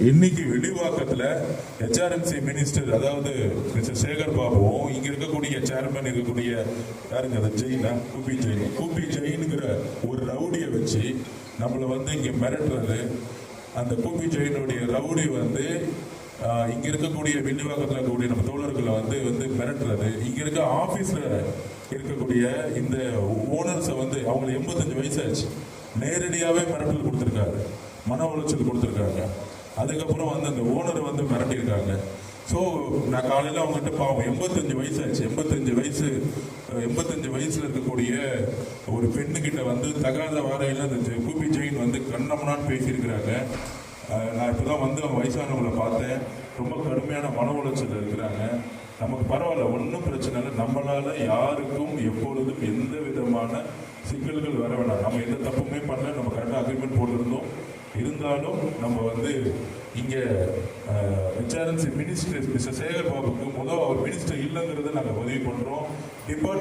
இன்னைக்கு வெளிவாக்கத்துல HRMC minister அதாவது mister Sekar பாபுவும் இங்க இருக்கக்கூடிய சேர்மன் இருக்கக்கூடிய யாருங்க அது ஜெயினா கூபி ஜெயினுங்கிற ஒரு ரவுடியை வச்சு நம்மளை இங்க மிரட்டுறது. அந்த கூபி ஜெயினுடைய ரவுடி இங்க இருக்கக்கூடிய வெளிவாக்கத்துல இருக்கக்கூடிய நம்ம தோழர்களை மிரட்டுறது. இங்க இருக்க ஆபீஸ்ல இருக்கக்கூடிய இந்த ஓனர்ஸை அவங்களுக்கு 85 வயசாச்சு நேரடியாவே மிரட்டல் கொடுத்திருக்காரு, மன உளைச்சல் கொடுத்திருக்காங்க. அதுக்கப்புறம் அந்த ஓனரை மிரட்டியிருக்காங்க. ஸோ நான் காலையில் அவங்ககிட்ட பாவம் 85 வயசாச்சு, 85 வயசுல இருக்கக்கூடிய ஒரு பெண்ணுகிட்ட தகாத வாரையில் அந்த கூபி ஜெயின் கண்ணமனான்னு பேசியிருக்கிறாங்க. நான் இப்போதான் அவங்க வயசானவங்களை பார்த்தேன், ரொம்ப கடுமையான மன உளைச்சல் இருக்கிறாங்க. நமக்கு பரவாயில்ல, ஒன்றும் பிரச்சனை இல்லை, நம்மளால யாருக்கும் எப்பொழுதும் எந்த விதமான சிக்கல்கள் வர வேணாம். நம்ம எந்த தப்புமே பண்ணல, நம்ம கரெக்டாக அக்ரிமெண்ட் போட்டிருந்தோம். இருந்தாலும் நம்ம இங்க HRMC மினிஸ்டர் மிஸ்டர் சேகர் பாபுக்கு அவர் மினிஸ்டர் இல்லைங்கிறத நாங்கள் பதிவு பண்றோம்.